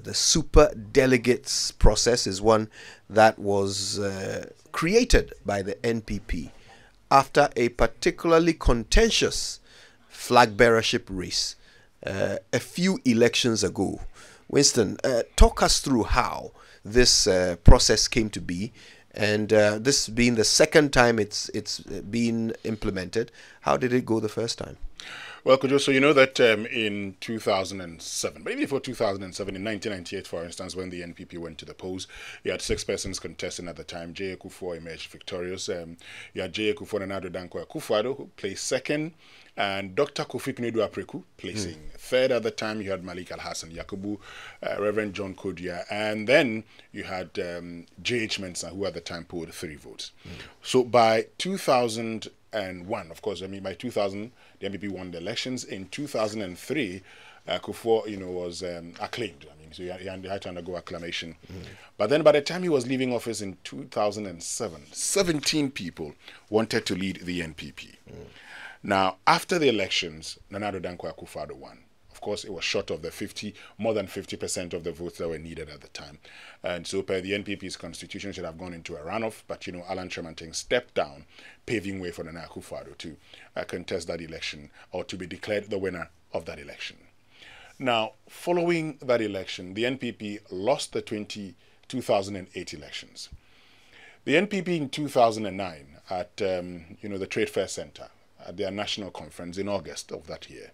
The super delegates process is one that was created by the NPP after a particularly contentious flag bearership race a few elections ago. Winston, talk us through how this process came to be, and this being the second time it's been implemented. How did it go the first time? Well, Kojo, so you know that in 2007, but even before 2007, in 1998, for instance, when the NPP went to the polls, you had 6 persons contesting at the time. J. Akufo emerged victorious. You had J. Akufo and Nana Danko Akufo-Addo, who placed second, and Dr. Kofi Knedu Apreku placing third at the time. You had Malik Al-Hassan Yakubu, Reverend John Kodia, and then you had J.H. Mensah, who at the time polled 3 votes. So by 2001, of course, I mean, by 2000, the NPP won the elections. In 2003, Akufo, was acclaimed. I mean, so he had to undergo acclamation. But then by the time he was leaving office in 2007, 17 people wanted to lead the NPP. Now, after the elections, Nana Danko Akufo-Addo won. Of course, it was short of the more than 50% of the votes that were needed at the time. And so, per the NPP's constitution, should have gone into a runoff. But, Alan Tremanting stepped down, paving way for Nana Akufo-Addo to contest that election, or to be declared the winner of that election. Now, following that election, the NPP lost the 2008 elections. The NPP in 2009 at, the Trade Fair Center, at their national conference in August of that year,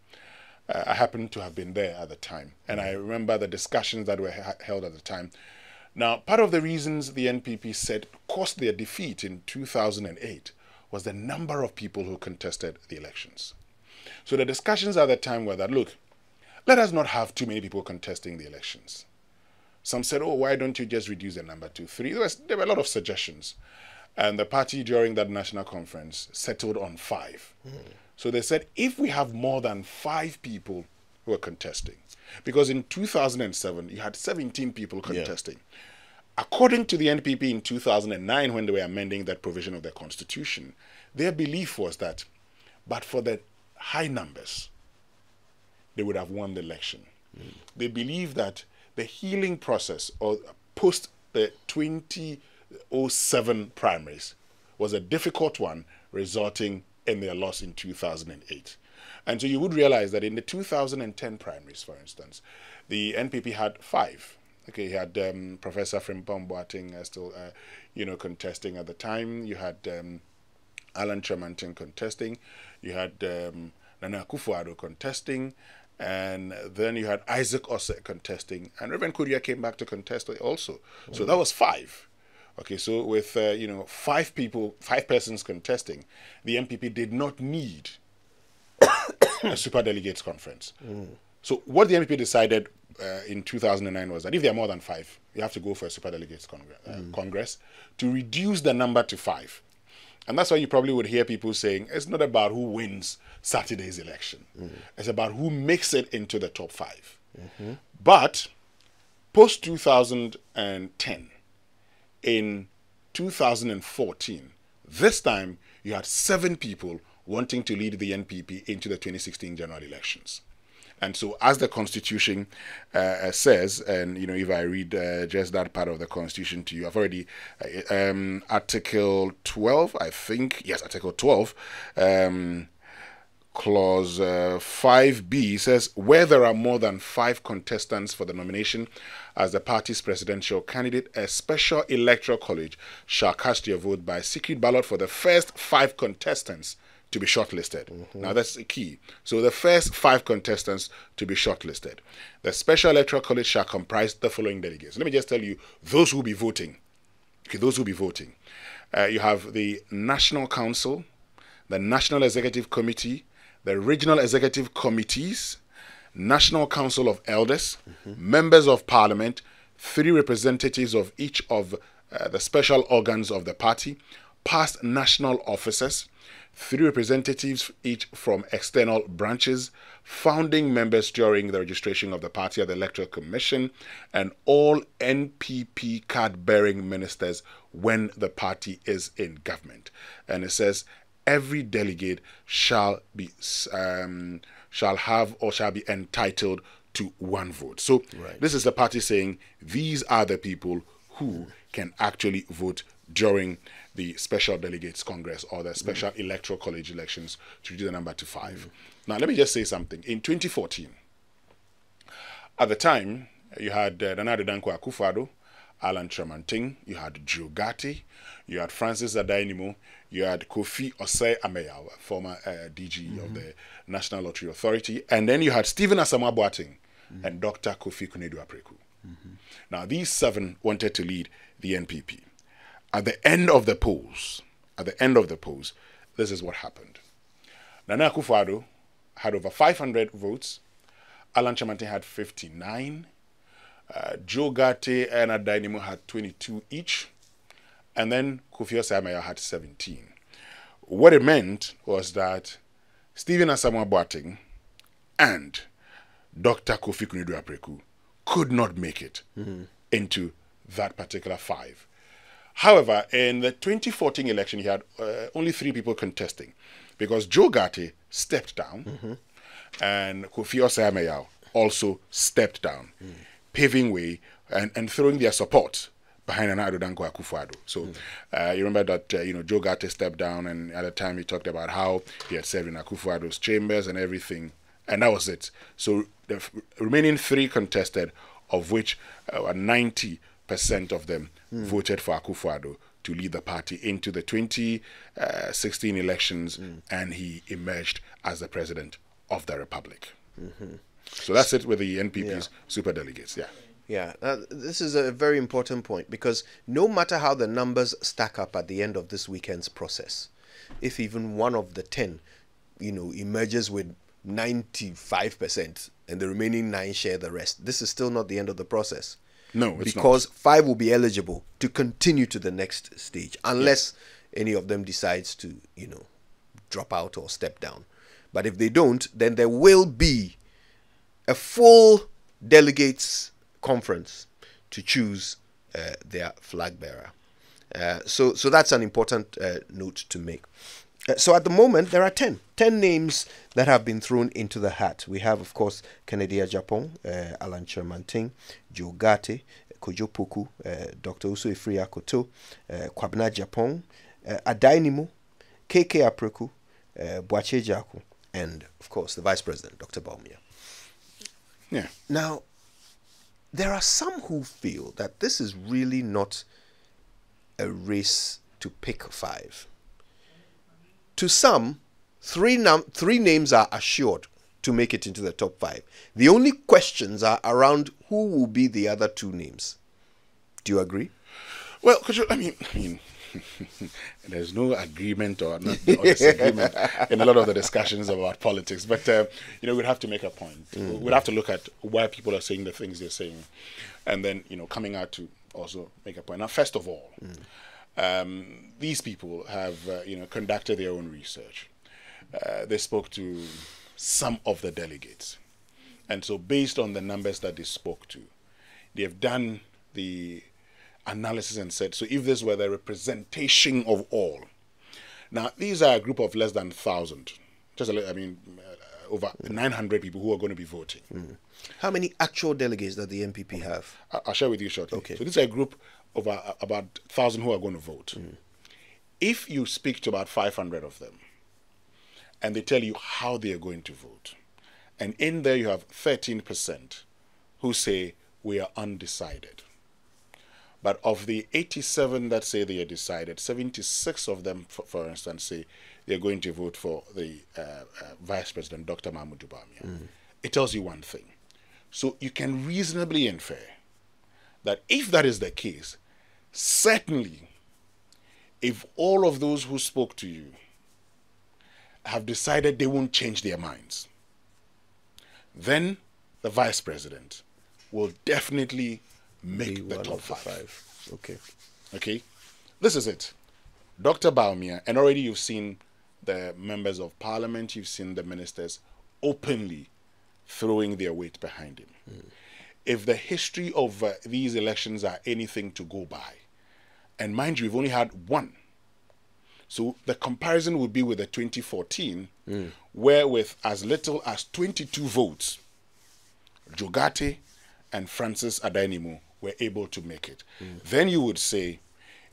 I happened to have been there at the time, and I remember the discussions that were held at the time. Now, part of the reasons the NPP said caused their defeat in 2008 was the number of people who contested the elections. So the discussions at the time were that, look, let us not have too many people contesting the elections. Some said, oh, why don't you just reduce the number to 3? There were a lot of suggestions. And the party during that national conference settled on 5. So they said, if we have more than 5 people who are contesting, because in 2007, you had 17 people contesting. According to the NPP in 2009, when they were amending that provision of their constitution, their belief was that, but for the high numbers, they would have won the election. They believe that the healing process, or post the 2007 primaries, was a difficult one, resulting in their loss in 2008. And so you would realize that in the 2010 primaries, for instance, the NPP had 5. Okay, you had Professor Frimpong Boateng still, contesting at the time. You had Alan Tremanting contesting. You had Nana Akufo-Addo contesting. And then you had Isaac Osei contesting. And Reverend Kodia came back to contest also. So that was 5. Okay, so with 5 persons contesting, the NPP did not need a super delegates conference. So what the NPP decided in 2009 was that if there are more than 5, you have to go for a super delegates congress to reduce the number to 5. And that's why you probably would hear people saying it's not about who wins Saturday's election. It's about who makes it into the top 5. But post 2010, in 2014, this time you had 7 people wanting to lead the NPP into the 2016 general elections. And so as the Constitution says, and if I read just that part of the Constitution to you, I've already, Article 12, I think, yes, Article 12, Clause 5B says, where there are more than 5 contestants for the nomination as the party's presidential candidate, a special electoral college shall cast their vote by secret ballot for the first 5 contestants to be shortlisted. Now that's the key. So the first 5 contestants to be shortlisted. The special electoral college shall comprise the following delegates. Let me just tell you those who will be voting. Okay, those who will be voting. You have the National Council, the National Executive Committee, the Regional Executive Committees, National Council of Elders, members of Parliament, 3 representatives of each of the special organs of the party, past national officers, 3 representatives each from external branches, founding members during the registration of the party at the Electoral Commission, and all NPP card-bearing ministers when the party is in government. And it says, every delegate shall be shall have or shall be entitled to one vote. So this is the party saying these are the people who can actually vote during the Special Delegates Congress or the Special Electoral College elections to reduce the number to 5. Now, let me just say something. In 2014, at the time, you had Nana Addo Dankwa Akufo-Addo, Alan Tremanting, you had Joe Gatti, you had Francis Adainimo, you had Kofi Osei-Ameyaw, former DG of the National Lottery Authority, and then you had Stephen Asamoah Boateng and Dr. Kofi Konadu-Apreku. Now, these 7 wanted to lead the NPP. At the end of the polls, this is what happened. Nana Akufo-Addo had over 500 votes. Alan Tremanting had 59. Joe Gatti and Adainimo had 22 each. And then Kofi Osei-Ameyaw had 17. What it meant was that Stephen Asamoah Boateng and Dr. Kofi Konadu-Apreku could not make it into that particular 5. However, in the 2014 election, he had only 3 people contesting because Joe Gatti stepped down and Kofi Osei-Ameyaw also stepped down, paving way and throwing their support behind Nana Addo Dankwa Akufo-Addo. So you remember that Joe Gatti stepped down, and at the time he talked about how he had served in Akufo-Addo's chambers and everything, and that was it. So the remaining 3 contested, of which 90% of them voted for Akufo-Addo to lead the party into the 2016 elections, and he emerged as the president of the republic. So that's it with the NPP's superdelegates. Yeah, this is a very important point, because no matter how the numbers stack up at the end of this weekend's process, if even one of the 10, emerges with 95% and the remaining 9 share the rest, this is still not the end of the process. No, it's because not. 5 will be eligible to continue to the next stage, unless any of them decides to, drop out or step down. But if they don't, then there will be a full delegates conference to choose their flag bearer. So that's an important note to make. So at the moment, there are 10 names that have been thrown into the hat. We have, of course, Kennedy Agyapong, Alan Tremanting, Joe Gatti, Kojo Poku, Dr. Usu-Efria Koto, Kwabena Agyapong, Adainimo, KK Apreku, Boakye Jaku, and, of course, the Vice President, Dr. Bawumia. Yeah. Now, there are some who feel that this is really not a race to pick 5. To some, 3 names are assured to make it into the top 5. The only questions are around who will be the other 2 names. Do you agree? Well, there's no agreement or disagreement in a lot of the discussions about politics, but we'd have to make a point. We'd have to look at why people are saying the things they're saying, and then coming out to also make a point. Now, first of all, these people have conducted their own research. They spoke to some of the delegates, and so based on the numbers that they spoke to, they have done the analysis and said, so if this were the representation of all, now these are a group of less than 1,000, over 900 people who are going to be voting. How many actual delegates does the NPP have? I'll share with you shortly. Okay. So this is a group of about 1,000 who are going to vote. If you speak to about 500 of them, and they tell you how they are going to vote, and in there you have 13% who say we are undecided. But of the 87 that say they are decided, 76 of them, for instance, say they're going to vote for the Vice President, Dr. Mahmoud Bawumia. It tells you one thing. So you can reasonably infer that if that is the case, certainly, if all of those who spoke to you have decided they won't change their minds, then the Vice President will definitely make the top 5. Okay. This is it. Dr. Bawumia, and already you've seen the members of parliament, you've seen the ministers openly throwing their weight behind him. If the history of these elections are anything to go by, and mind you, we've only had one. So the comparison would be with the 2014, where with as little as 22 votes, Jogate and Francis Adainimo were able to make it. Then you would say,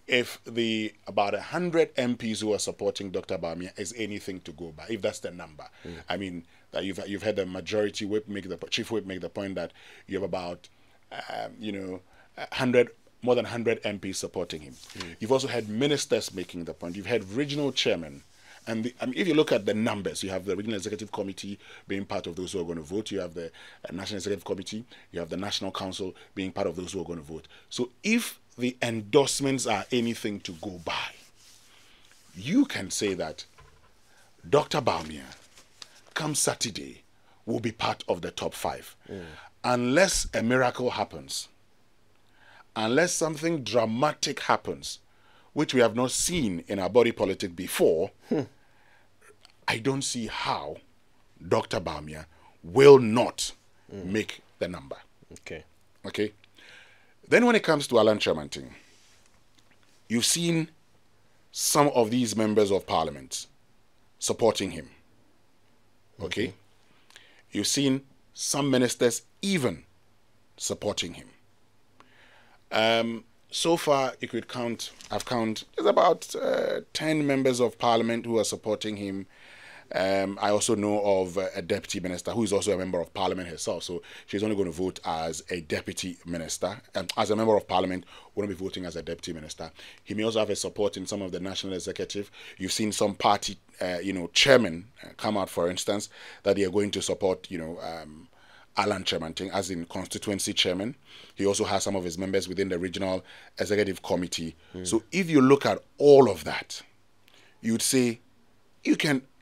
if the about 100 MPs who are supporting Dr. Bawumia is anything to go by, if that's the number, I mean, that you've had the majority whip chief whip make the point that you have about, 100. More than 100 MPs supporting him. You've also had ministers making the point. You've had regional chairmen. And if you look at the numbers, you have the Regional Executive Committee being part of those who are going to vote. You have the National Executive Committee. You have the National Council being part of those who are going to vote. So if the endorsements are anything to go by, you can say that Dr. Bawumia, come Saturday, will be part of the top 5. Unless a miracle happens. Unless something dramatic happens, which we have not seen in our body politic before, I don't see how Dr. Bawumia will not make the number. Okay. Then when it comes to Alan Chamanting, you've seen some of these members of parliament supporting him. Okay. You've seen some ministers even supporting him. So far, you could there's about 10 members of parliament who are supporting him. I also know of a deputy minister who is also a member of parliament herself. So she's only going to vote as a deputy minister. As a member of parliament, won't be voting as a deputy minister. He may also have a support in some of the national executive. You've seen some party, chairmen come out, for instance, that they are going to support, Alan Chamanting as in constituency chairman. He also has some of his members within the regional executive committee. So if you look at all of that, you'd say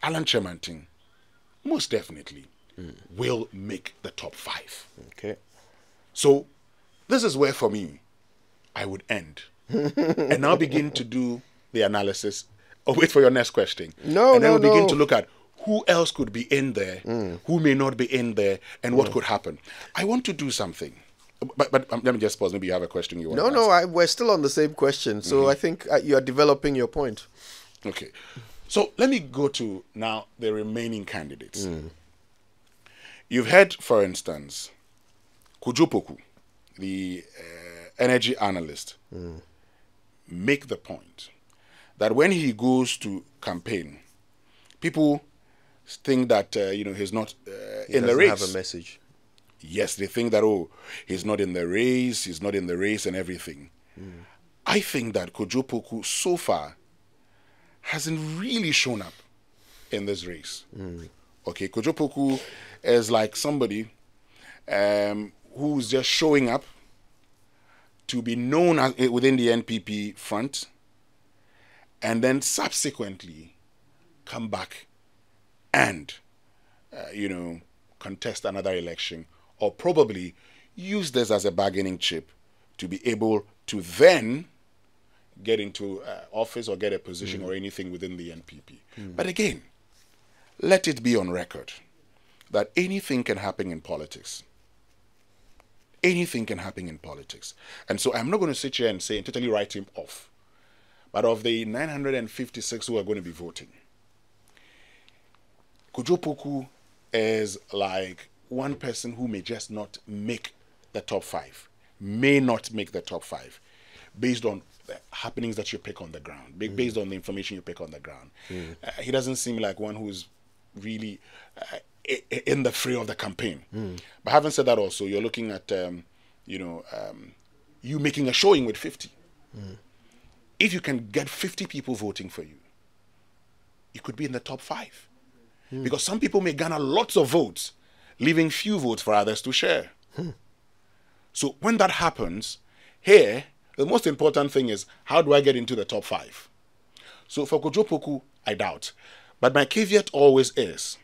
Alan Chamanting most definitely will make the top 5. Okay. So this is where for me I would end and now begin to do the analysis. Oh, wait for your next question. And then we'll begin to look at who else could be in there, who may not be in there, and what could happen. I want to do something. But let me just pause. Maybe you have a question you want to ask. We're still on the same question. So I think you are developing your point. Okay. So let me go to now the remaining candidates. You've had, for instance, Kujopoku, the energy analyst, make the point that when he goes to campaign, people think that he's not in the race. Have a message. Yes, they think that he's not in the race, and everything. I think that Kujopoku so far hasn't really shown up in this race. Okay, Kujopoku is like somebody who's just showing up to be known as, within the NPP front, and then subsequently come back and, contest another election, or probably use this as a bargaining chip to be able to then get into office or get a position or anything within the NPP. But again, let it be on record that anything can happen in politics. Anything can happen in politics. And so I'm not going to sit here and say and totally write him off. But of the 956 who are going to be voting, Kujopoku is like one person who may just not make the top 5, may not make the top 5, based on the happenings that you pick on the ground, based on the information you pick on the ground. He doesn't seem like one who's really in the fray of the campaign. But having said that, also you're looking at you making a showing with 50. If you can get 50 people voting for you, you could be in the top 5. Because some people may garner lots of votes, leaving few votes for others to share. So when that happens, here, the most important thing is, how do I get into the top 5? So for Kujopoku, I doubt. But my caveat always is,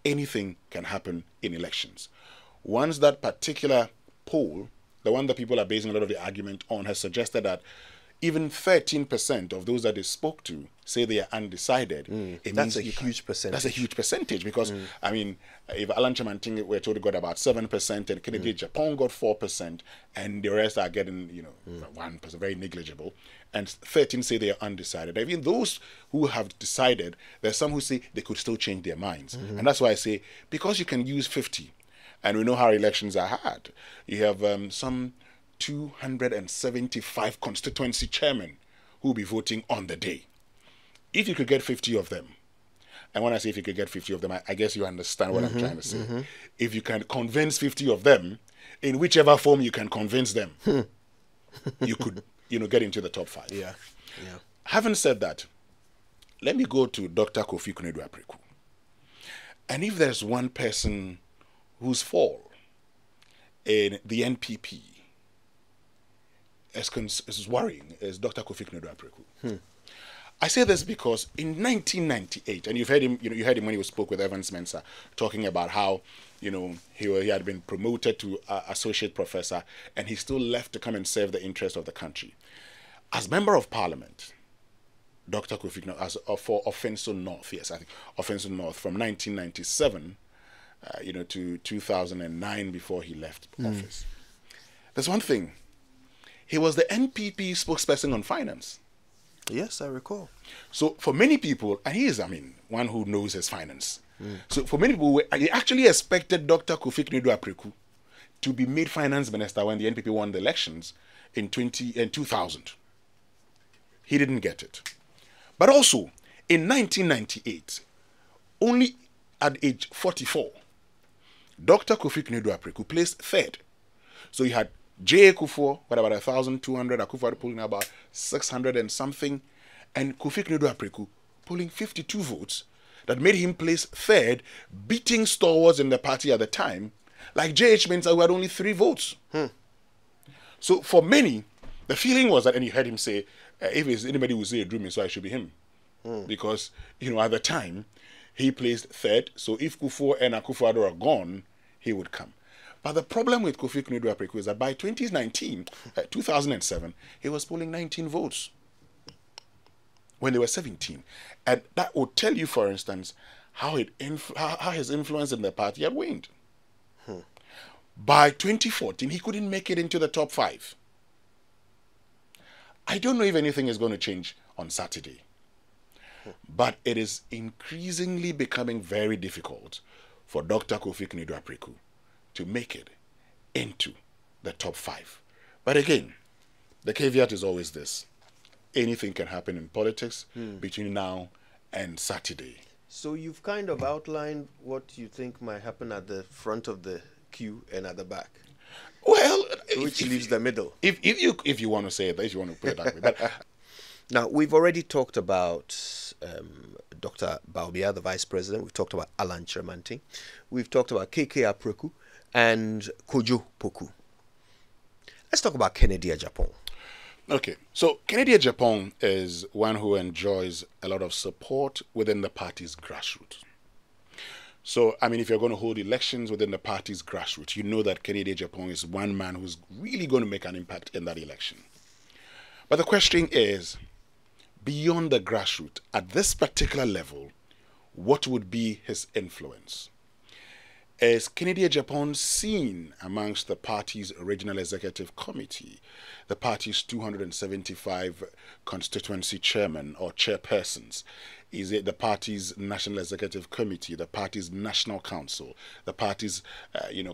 anything can happen in elections. Once that particular poll, the one that people are basing a lot of the argument on, has suggested that even 13% of those that they spoke to say they are undecided. It That's means a huge percentage. That's a huge percentage because, I mean, if Alan Chamanting were told he got about 7% and Kennedy Japan got 4% and the rest are getting, 1%, very negligible, and 13 say they are undecided. Even those who have decided, there's some who say they could still change their minds. And that's why I say, because you can use 50, and we know how elections are hard, you have some 275 constituency chairmen who will be voting on the day. If you could get 50 of them, and when I say if you could get 50 of them, I guess you understand what I'm trying to say. If you can convince 50 of them, in whichever form you can convince them, you could, get into the top 5. Yeah. Having said that, let me go to Dr. Kofi Konadu-Apreku. And if there's one person whose fall in the NPP is worrying, is Dr. Kofi Konadu-Apreku. I say this because in 1998, and you've heard him, you heard him when he spoke with Evans Mensah, talking about how, he had been promoted to associate professor, and he still left to come and serve the interest of the country. As Member of Parliament, Dr. Kofi Konadu, for Offenso North, yes, I think Offenso North, from 1997, to 2009 before he left office. There's one thing. He was the NPP spokesperson on finance. Yes, I recall. So for many people, and he is, one who knows his finance. So for many people, they actually expected Dr. Kofi Konadu-Apreku to be made finance minister when the NPP won the elections in 2000. He didn't get it. But also, in 1998, only at age 44, Dr. Kofi Konadu-Apreku placed third. So he had J. Akufo, about 1,200, Akufo polling about 600 and something, and Kofi Konadu-Apreku polling 52 votes that made him place third, beating stalwarts in the party at the time, like J.H. Mensah, who had only 3 votes. So for many, the feeling was that, and you heard him say, if it's anybody who say a dream, so I should be him. Because, at the time, he placed third, so if Kufo and Akufo-Addo are gone, he would come. But the problem with Kofi Konadu-Apreku is that by 2007, he was polling 19 votes when they were 17. And that would tell you, for instance, how his influence in the party had waned. By 2014, he couldn't make it into the top 5. I don't know if anything is going to change on Saturday. But it is increasingly becoming very difficult for Dr. Kofi Konadu-Apreku to make it into the top 5. But again, the caveat is always this. Anything can happen in politics between now and Saturday. So you've kind of outlined what you think might happen at the front of the queue and at the back. Well, which leaves the middle. If you want to say it, if you want to put it that way. But now, we've already talked about Dr. Bawumia, the Vice President. We've talked about Alan Chamanting. We've talked about KK Apreku and Kojo Poku. Let's talk about Kennedy Agyapong. Okay, so Kennedy Agyapong is one who enjoys a lot of support within the party's grassroots. So, if you're going to hold elections within the party's grassroots, you know that Kennedy Agyapong is one man who's really going to make an impact in that election. But the question is, beyond the grassroots, at this particular level, what would be his influence? Is Kennedy Agyapong seen amongst the party's original executive committee, the party's 275 constituency chairmen or chairpersons? Is it the party's national executive committee, the party's national council, the party's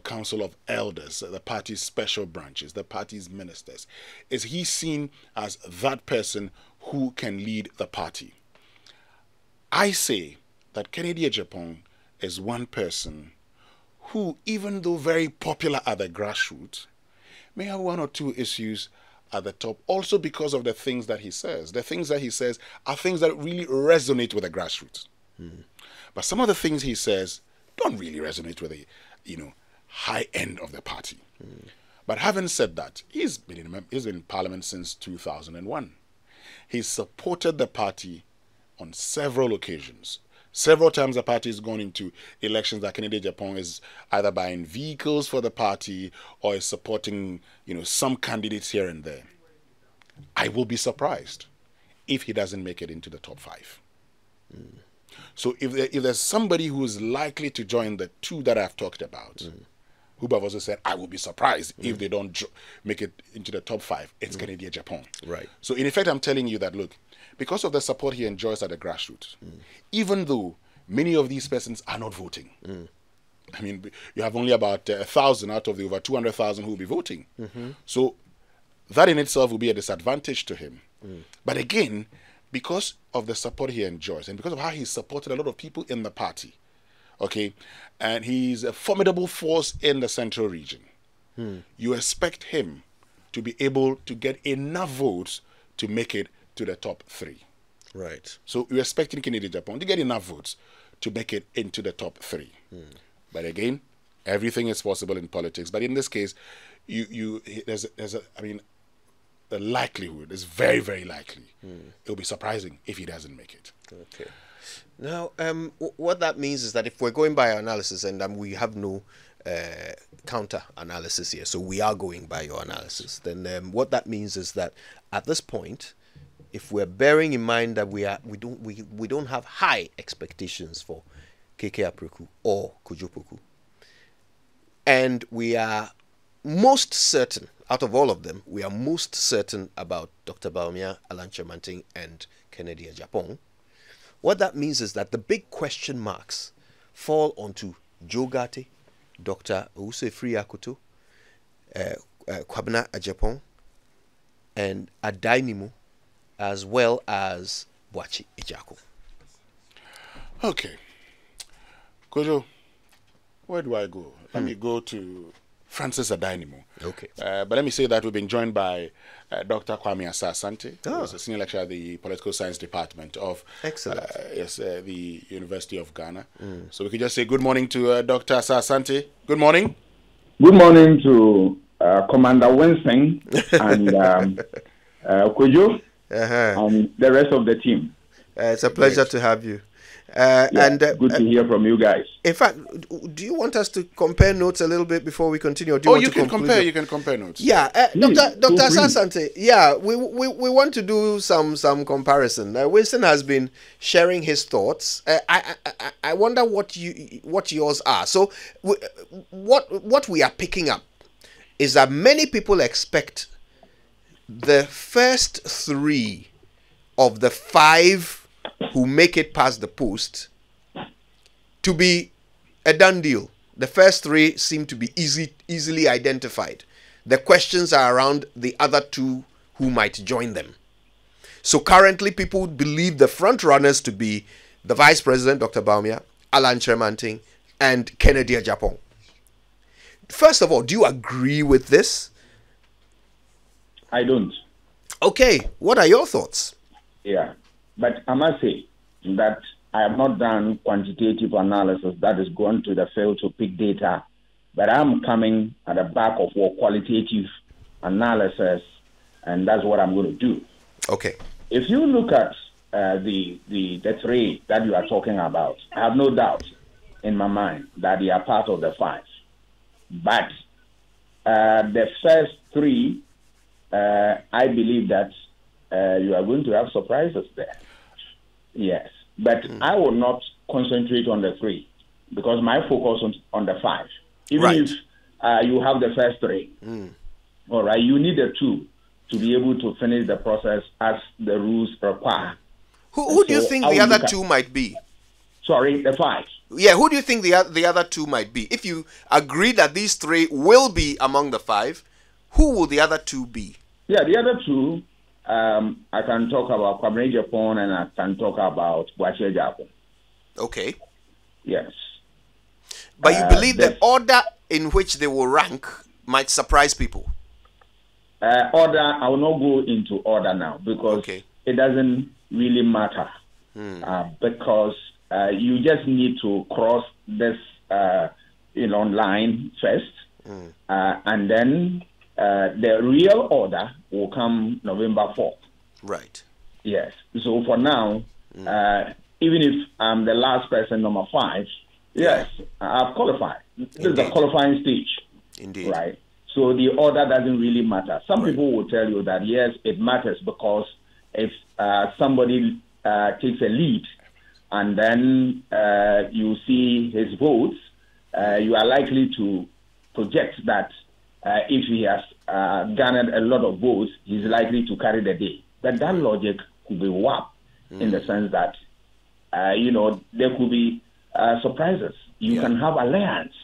council of elders, the party's special branches, the party's ministers? Is he seen as that person who can lead the party? I say that Kennedy Agyapong is one person who, even though very popular at the grassroots, may have one or two issues at the top, also because of the things that he says. The things that he says are things that really resonate with the grassroots. But some of the things he says don't really resonate with the, high end of the party. But having said that, he's been in Parliament since 2001. He's supported the party on several occasions. Several times the party has gone into elections that Kennedy Agyapong is either buying vehicles for the party or is supporting, some candidates here and there. I will be surprised if he doesn't make it into the top 5. So if there's somebody who is likely to join the 2 that I've talked about, who have also said, I will be surprised if they don't make it into the top 5, it's Kennedy Japan. Right. So in effect, I'm telling you that, look, because of the support he enjoys at the grassroots, even though many of these persons are not voting, I mean, you have only about 1,000 out of the over 200,000 who will be voting. So that in itself will be a disadvantage to him. But again, because of the support he enjoys and because of how he's supported a lot of people in the party, okay, and he's a formidable force in the central region, you expect him to be able to get enough votes to make it to the top 3. Right. So you're expecting Kennedy Japan to get enough votes to make it into the top 3. But again, everything is possible in politics. But in this case, the likelihood is very, very likely. It'll be surprising if he doesn't make it. Okay. Now, what that means is that if we're going by our analysis, and we have no counter analysis here, so we are going by your analysis, then what that means is that at this point, if we're bearing in mind that we don't have high expectations for KK Apreku or Kojo Poku, and we are most certain, out of all of them, we are most certain about Dr. Bawumia, Alan Kyerematen, and Kennedy Japan. What that means is that the big question marks fall onto Joe Gate, Dr. Owusu Akoto, Kwame Asah-Asante, and Adainimu, as well as Boakye Ejiako. Okay. Kojo, where do I go? Let me go to Francis Adainimu. Okay. But let me say that we've been joined by Dr. Kwame Asah-Asante, who's a senior lecturer at the Political Science Department of the University of Ghana. So we could just say good morning to Dr. Asah-Asante. Good morning. Good morning to Commander Winston and Kojo and the rest of the team. It's a pleasure to have you. Good to hear from you guys. In fact, do you want us to compare notes a little bit before we continue? Or do you can compare. You can compare notes. Yeah, Dr. Asah-Asante. Yeah, we want to do some comparison. Winston has been sharing his thoughts. I wonder what yours are. So, what we are picking up is that many people expect the first 3 of the 5 who make it past the post to be a done deal. The first 3 seem to be easily identified. The questions are around the other 2 who might join them. So currently people believe the front runners to be the Vice President, Dr. Bawumia, Alan Kyerematen, and Kennedy Japan. First of all, do you agree with this? I don't. Okay, what are your thoughts? Yeah. But I must say that I have not done quantitative analysis that is going to the field to pick data, but I'm coming at the back of what qualitative analysis, and that's what I'm going to do. Okay. If you look at the 3 that you are talking about, I have no doubt in my mind that they are part of the 5. But the first 3, I believe that you are going to have surprises there. Yes, but I will not concentrate on the 3 because my focus on the 5. Even if you have the first 3, all right, you need the 2 to be able to finish the process as the rules require. Who do you think the other 2 might be? Sorry, the 5. Yeah, who do you think the other 2 might be? If you agree that these 3 will be among the 5, who will the other 2 be? Yeah, the other 2. I can talk about Kwame Japan and I can talk about Boakye Japan. Okay. Yes. But you believe the order in which they will rank might surprise people? Order, I will not go into order now because it doesn't really matter. Because you just need to cross this line first. And then the real order will come November 4th. Right. Yes. So for now, even if I'm the last person, number 5, yes, I've qualified. This is the qualifying stage. Indeed. Right. So the order doesn't really matter. Some Right. people will tell you that, yes, it matters because if somebody takes a lead and then you see his votes, you are likely to project that if he has garnered a lot of votes, he's likely to carry the day. But that logic could be warped in the sense that, there could be surprises. You can have alliance.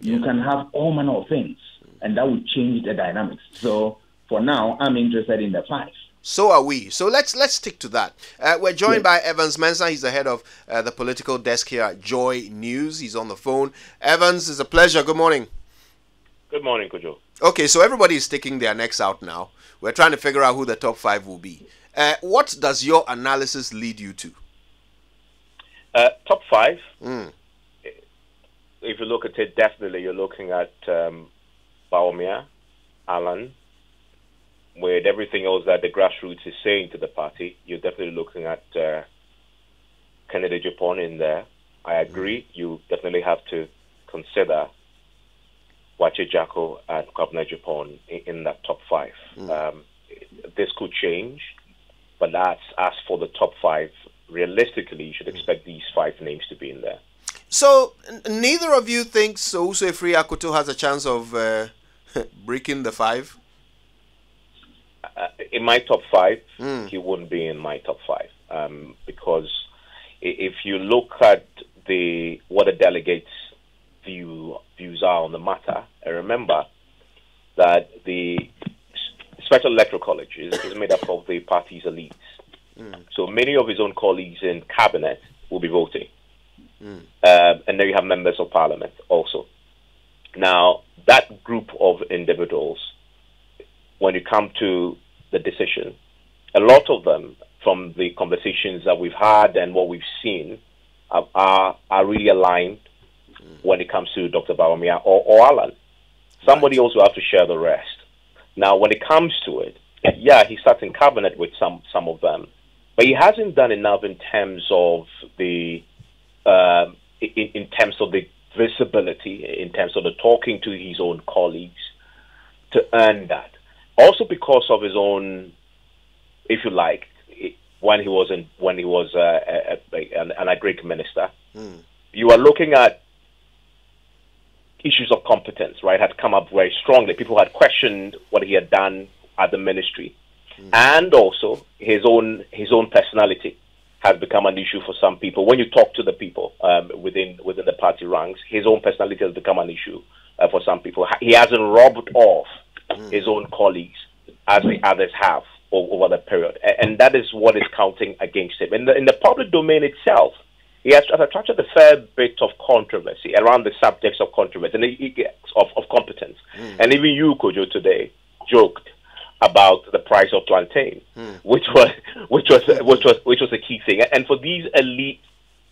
You can have all manner of things, and that would change the dynamics. So for now, I'm interested in the 5. So are we. So let's stick to that. We're joined by Evans Mensah. He's the head of the political desk here at Joy News. He's on the phone. Evans, it's a pleasure. Good morning. Good morning, Kojo. Okay, so everybody is sticking their necks out now. We're trying to figure out who the top 5 will be. What does your analysis lead you to? Top 5. If you look at it, definitely you're looking at Bawumia, Alan. With everything else that the grassroots is saying to the party, you're definitely looking at Kennedy Japan in there. I agree. You definitely have to consider Wache Jacko and Kwame Japan in that top 5. This could change, but as for the top 5, realistically, you should expect these 5 names to be in there. So neither of you thinks Owusu Efiri-Akoto has a chance of breaking the 5? In my top 5, he wouldn't be in my top 5 because if you look at what the delegates' views are on the matter, and remember that the Special Electoral College is made up of the party's elites. So many of his own colleagues in cabinet will be voting. And then you have members of parliament also. Now, that group of individuals, when you come to the decision, a lot of them, from the conversations that we've had and what we've seen, are really aligned when it comes to Dr. Bawumia or Alan. Somebody also has to share the rest. Now, when it comes to it, yeah, he sat in cabinet with some of them, but he hasn't done enough in terms of the visibility, in terms of the talking to his own colleagues to earn that. Also because of his own, if you like, when he was an agric minister, you are looking at issues of competence, right, had come up very strongly. People had questioned what he had done at the ministry. And also his own personality has become an issue for some people. When you talk to the people within the party ranks, his own personality has become an issue for some people. He hasn't rubbed off his own colleagues as the others have over the period. And that is what is counting against him. In the public domain itself, he has attracted a fair bit of controversy around the subjects of controversy and of competence. And even you, Kojo, today joked about the price of plantain, which was a key thing. And for these elite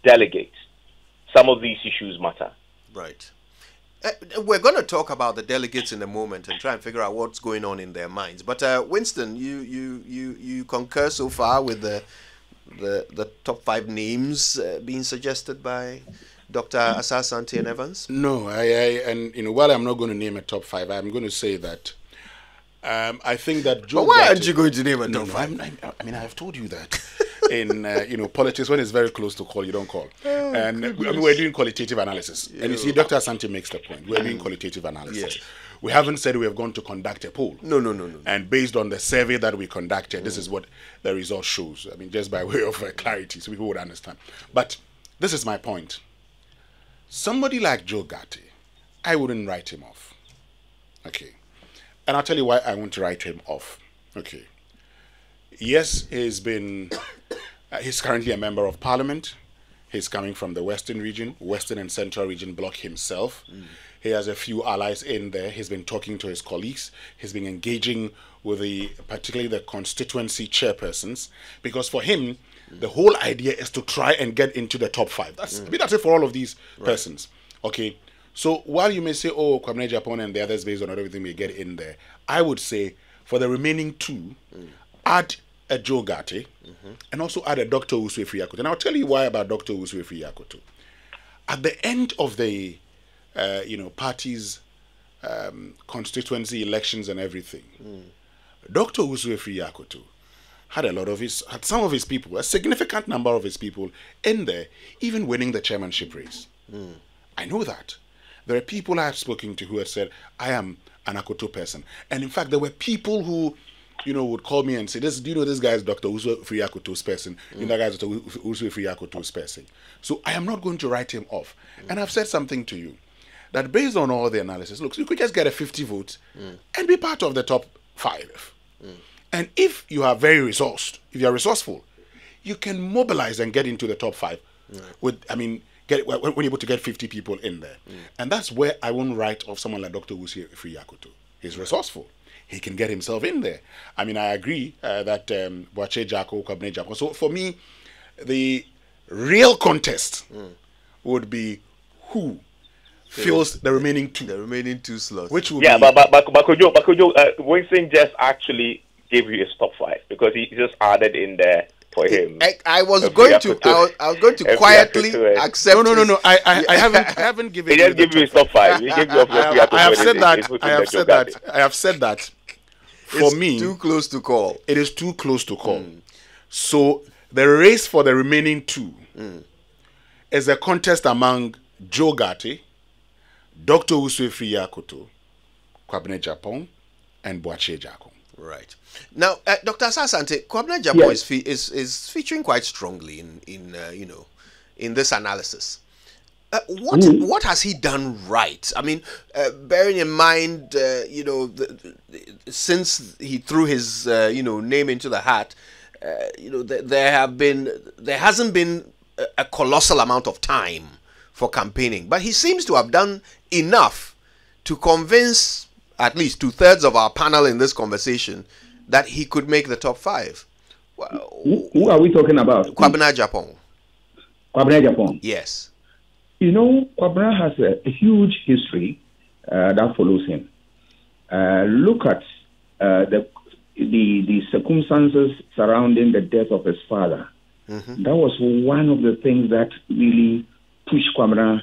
delegates, some of these issues matter. Right. We're going to talk about the delegates in a moment and try and figure out what's going on in their minds. But Winston, you concur so far with the top 5 names being suggested by Dr. Asah-Asante and Evans? No, while I'm not going to name a top 5, I'm going to say that I think that Joe. But why aren't you going to name a top 5? I mean, I have told you that in politics, when it's very close to call, you don't call. We're doing qualitative analysis, and you see, Dr. Asante makes the point. We're doing qualitative analysis. Yes. We haven't said we have gone to conduct a poll. No. And based on the survey that we conducted, this is what the result shows. I mean, just by way of clarity, so people would understand. But this is my point. Somebody like Joe Gatti, I wouldn't write him off. Okay. And I'll tell you why I want to write him off. Okay. Yes, he's currently a member of parliament. He's coming from the Western region, Western and Central region bloc himself. He has a few allies in there. He's been talking to his colleagues. He's been engaging with particularly the constituency chairpersons, because for him, the whole idea is to try and get into the top 5. That's it for all of these persons. Okay. So while you may say, oh, Kwame Japan and the others based on everything may get in there, I would say for the remaining 2, add a Joe Gatti and also add a Dr. Owusu Efiri-Akoto. And I'll tell you why about Dr. Owusu Efiri-Akoto. At the end of the party's constituency elections and everything, Dr. Uswefri Yakoto had some of his people, a significant number of his people in there, even winning the chairmanship race. I know that. There are people I have spoken to who have said, I am an Akoto person. And in fact, there were people who, would call me and say, do you know this guy is Dr. Uswefri Yakoto's person? You know that guy is Dr. Uswefri Yakoto's person. So I am not going to write him off. And I've said something to you, that based on all the analysis, look, you could just get a 50 votes and be part of the top 5. And if you are very resourced, if you are resourceful, you can mobilize and get into the top 5 when you're able to get 50 people in there. And that's where I won't write off someone like Dr. Uswefri Yakoto. He's resourceful. He can get himself in there. I mean, I agree that Boache Jacko, Kwame Jacko. So for me, the real contest would be who fills the remaining 2. The remaining 2 slots. Which would but Kojo, Winston just actually gave you his top 5 because he just added in there for him. I was going to quietly accept. No. I haven't given. He just gave you his top 5. He gave you I have said that. I have said that. For me, too close to call. It is too close to call. So the race for the remaining 2 is a contest among Joe Gatti, Dr. Uswefri Yakoto, Kwame Japon, and Boache Jacko. Right. Now, Dr. Asah-Asante, Kwame Japon is featuring quite strongly in this analysis. What has he done right? I mean, bearing in mind, since he threw his name into the hat, there hasn't been a colossal amount of time for campaigning, but he seems to have done enough to convince at least 2/3 of our panel in this conversation that he could make the top 5. Who are we talking about? Kwame Japon. Kwame Japon. Yes. Kwame has a huge history that follows him. Look at the circumstances surrounding the death of his father. That was one of the things that really pushed Kwame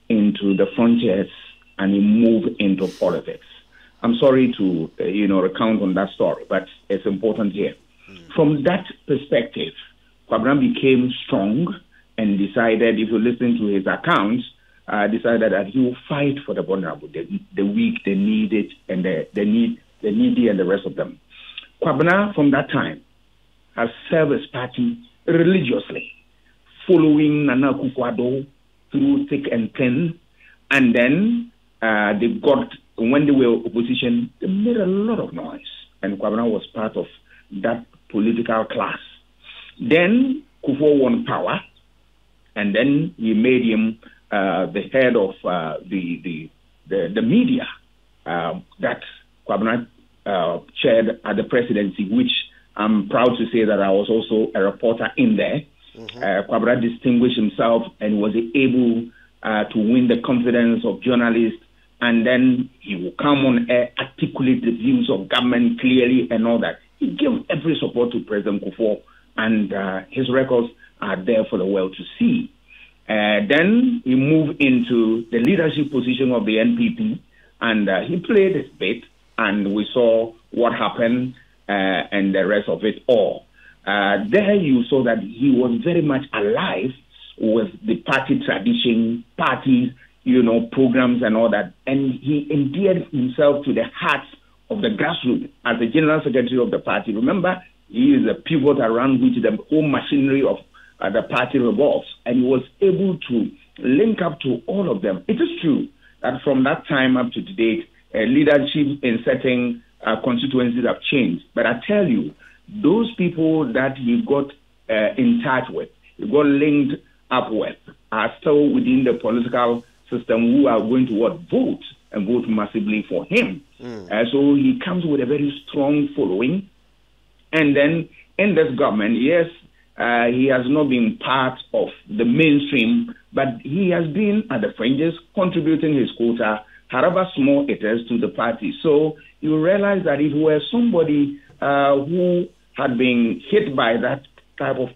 into the frontiers and he moved into politics. I'm sorry to recount on that story, but it's important here. From that perspective, Kwame became strong and decided, if you listen to his accounts, decided that he will fight for the vulnerable, the weak, the needed, and the needy, and the rest of them. Kwame, from that time, has served his party religiously, following Nana Akufo-Addo through thick and thin, and then when they were opposition, they made a lot of noise, and Kwame was part of that political class. Then Kufuor won power, and then he made him the head of the media that Kwame chaired at the presidency, which I'm proud to say that I was also a reporter in there. Kwame distinguished himself and was able to win the confidence of journalists, and then he will come on air, articulate the views of government clearly and all that. He gave every support to President Kufuor, and his records are there for the world to see. Then he moved into the leadership position of the NPP, and he played his bit, and we saw what happened and the rest of it all. There you saw that he was very much alive with the party tradition, parties, programs and all that. And he endeared himself to the hearts of the grassroots as the general secretary of the party. Remember, he is a pivot around which the whole machinery of the party revolves. And he was able to link up to all of them. It is true that from that time up to date, leadership in certain constituencies have changed. But I tell you, those people that he got in touch with, he got linked up with, are still within the political system who are going to vote and vote massively for him. So he comes with a very strong following. And then in this government, yes, he has not been part of the mainstream, but he has been at the fringes, contributing his quota, however small it is, to the party. So you realize that if he were somebody who had been hit by that type of,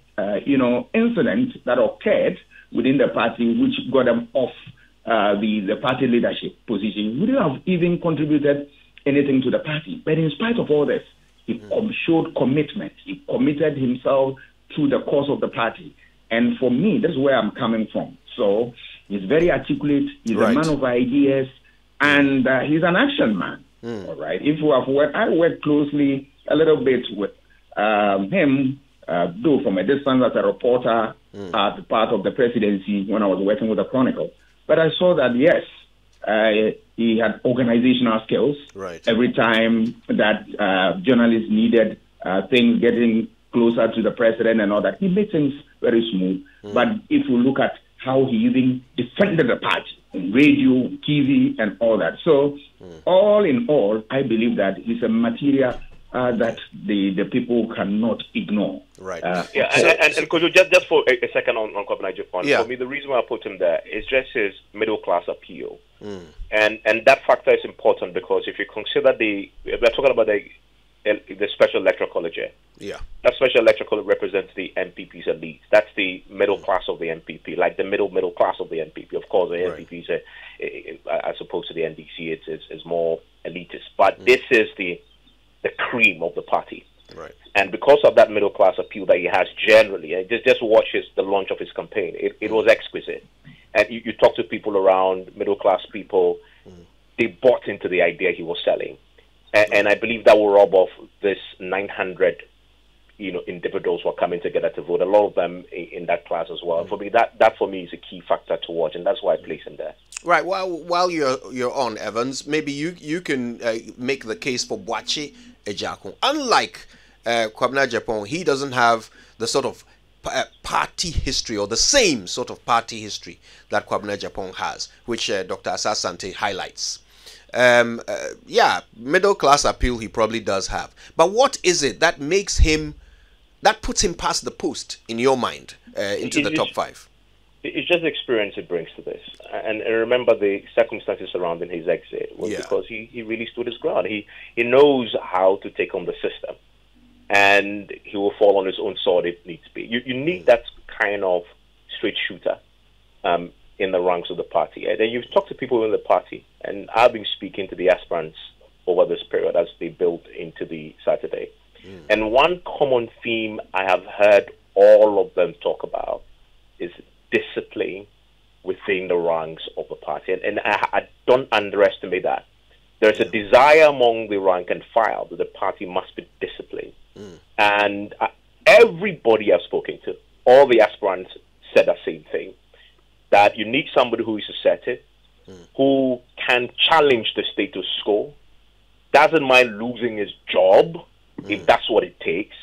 incident that occurred within the party, which got them off the party leadership position, he wouldn't have even contributed anything to the party. But in spite of all this, he showed commitment. He committed himself to the cause of the party. And for me, that's where I'm coming from. So he's very articulate. He's a man of ideas, and he's an action man. All right. If you have worked, I worked closely a little bit with him, though from a distance as a reporter at part of the presidency when I was working with the Chronicle. But I saw that, yes, he had organizational skills. Right. Every time that journalists needed things getting closer to the president and all that, he made things very smooth. But if you look at how he even defended the party on radio, TV, and all that. So, all in all, I believe that he's a material that the people cannot ignore. Right. And could you just for a second on Kwame Japan? Yeah. For me, the reason why I put him there is just his middle class appeal, and that factor is important because if you consider we're talking about the special electoral college here. Yeah. That special electoral college represents the NPP's elite. That's the middle class of the NPP, like the middle class of the NPP. Of course, the NPP is, as opposed to the NDC, it's more elitist. But this is the cream of the party. Right. And because of that middle class appeal that he has generally, just watch the launch of his campaign. It was exquisite. And you talk to people around, middle class people, they bought into the idea he was selling. And I believe that will rob off this 900 individuals who are coming together to vote. A lot of them in that class as well. For me, that for me is a key factor to watch, and that's why I place him there. Right. While you're on, Evans, maybe you can make the case for Boakye Ejiakon. Unlike Kwame Japan, he doesn't have the sort of party history or the same sort of party history that Kwame Japan has, which Dr. Asah-Asante highlights. Middle class appeal he probably does have. But what is it that makes him, that puts him past the post in your mind into the top five? It's just the experience it brings to this. And remember the circumstances surrounding his exit was because he really stood his ground. He knows how to take on the system. And he will fall on his own sword if needs be. You need that kind of straight shooter in the ranks of the party. And then you've talked to people in the party, and I've been speaking to the aspirants over this period as they built into the Saturday. And one common theme I have heard all of them talk about is discipline within the ranks of the party. And I don't underestimate that. There's a desire among the rank and file that the party must be disciplined. And everybody I've spoken to, all the aspirants said the same thing, that you need somebody who is assertive, who can challenge the status quo, doesn't mind losing his job if that's what it takes,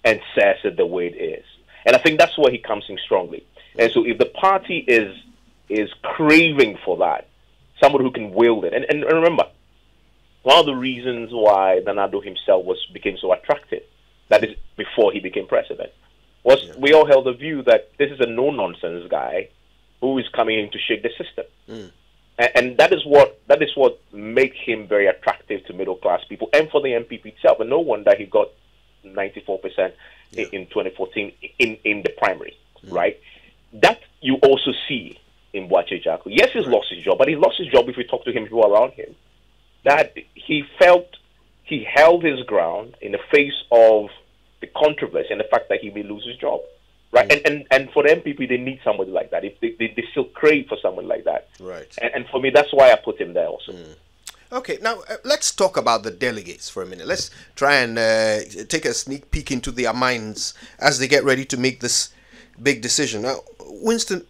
and says it the way it is. And I think that's where he comes in strongly. And so if the party is craving for that, somebody who can wield it. And remember, one of the reasons why Nanado himself became so attractive, that is before he became president, was we all held the view that this is a no-nonsense guy who is coming in to shake the system. And that is what makes him very attractive to middle-class people and for the NPP itself. And no wonder he got 94% in 2014 in the primary, right? That you also see in Boakye Ejiakon. Yes, he's lost his job, but he lost his job if we talk to him, people around him, that he felt he held his ground in the face of the controversy and the fact that he may lose his job. Right, and for the NPP, they need somebody like that. If they still crave for someone like that. Right. And for me, that's why I put him there also. Okay, now let's talk about the delegates for a minute. Let's try and take a sneak peek into their minds as they get ready to make this big decision. Now, Winston,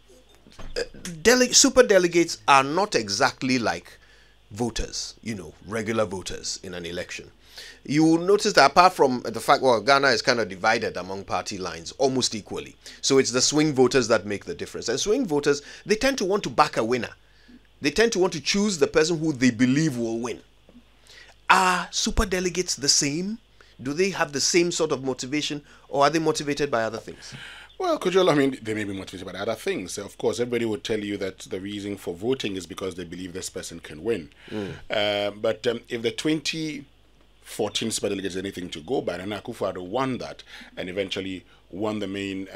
super delegates are not exactly like voters, regular voters in an election. You will notice that apart from the fact, Ghana is kind of divided among party lines almost equally. So it's the swing voters that make the difference. And swing voters, they tend to want to back a winner. They tend to want to choose the person who they believe will win. Are super delegates the same? Do they have the same sort of motivation, or are they motivated by other things? Well, Kujol, they may be motivated by other things. Of course, everybody would tell you that the reason for voting is because they believe this person can win. But if the 2014 super delegates anything to go by, and Akufo-Addo won that and eventually won the main,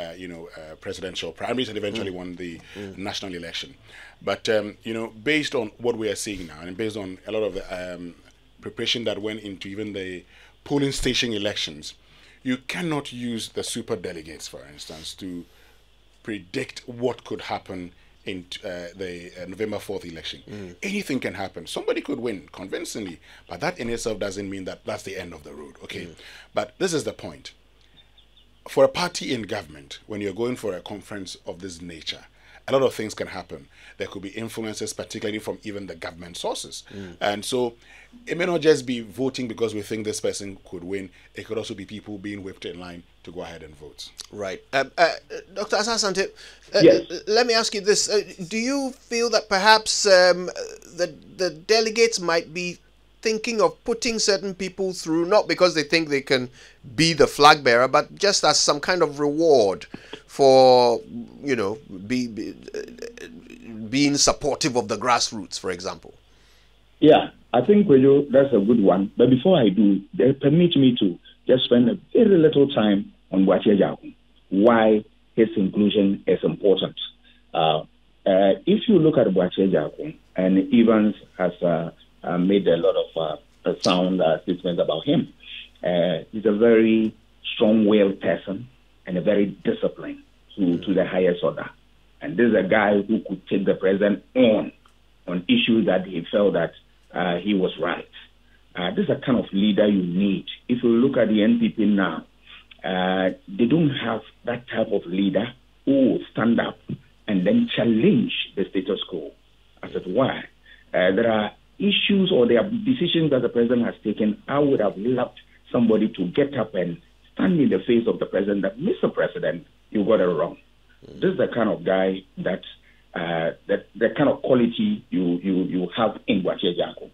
presidential primaries and eventually won the national election. But, based on what we are seeing now and based on a lot of the preparation that went into even the polling station elections, you cannot use the super delegates, for instance, to predict what could happen in the November 4th election. Anything can happen. Somebody could win convincingly, but that in itself doesn't mean that that's the end of the road. Okay, but this is the point. For a party in government, when you're going for a conference of this nature, a lot of things can happen. There could be influences, particularly from even the government sources. And so it may not just be voting because we think this person could win. It could also be people being whipped in line to go ahead and vote. Right. Dr. Asah-Asante, Yes. let me ask you this. Do you feel that perhaps the delegates might be thinking of putting certain people through, not because they think they can be the flag bearer, but just as some kind of reward for, being supportive of the grassroots, for example? Yeah, I think that's a good one. But before I do, permit me to just spend a very little time on Boakye-Jarko, why his inclusion is important. If you look at Boakye-Jarko, and Evans has made a lot of sound statements about him, he's a very strong-willed person and a very disciplined to the highest order. And this is a guy who could take the president on issues that he felt that he was right. This is the kind of leader you need. If you look at the NPP now, they don't have that type of leader who will stand up and then challenge the status quo. As it were, there are issues or there are decisions that the president has taken. I would have loved somebody to get up and stand in the face of the president that, Mr. President, you got it wrong. This is the kind of guy that the kind of quality you have in Boakye-Jarko.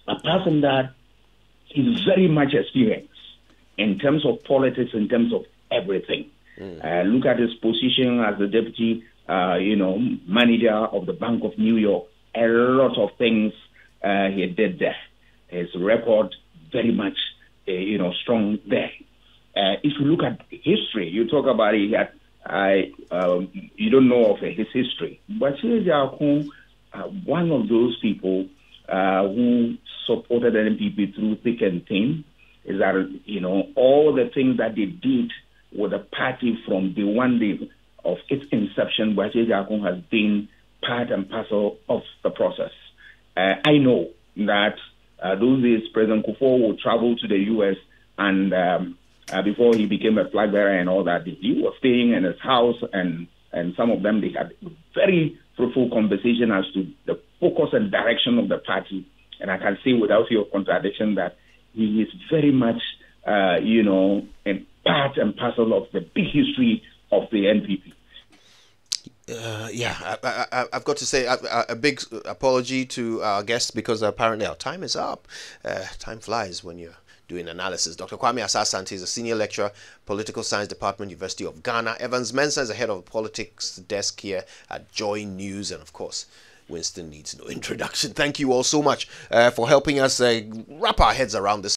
Apart from that, he's very much experienced in terms of politics, in terms of everything. Look at his position as the deputy, manager of the Bank of New York. A lot of things he did there. His record very much, strong there. If you look at history, you talk about it. You don't know of his history, but he's one of those people who supported the NPP through thick and thin. Is that all the things that they did with the party from the one day of its inception, Boakye-Jarko has been part and parcel of the process. I know that those days President Kufuor would travel to the U.S. and before he became a flag bearer and all that, he was staying in his house, and some of them, they had very fruitful conversation as to the focus and direction of the party. And I can say without fear of contradiction that he is very much, a part and parcel of the big history of the NPP. I've got to say a big apology to our guests because apparently our time is up. Time flies when you're doing analysis. Dr. Kwame Asah-Asante is a senior lecturer, Political Science Department, University of Ghana. Evans Mensah is the head of the politics desk here at Joy News. And of course, Winston needs no introduction. Thank you all so much for helping us wrap our heads around this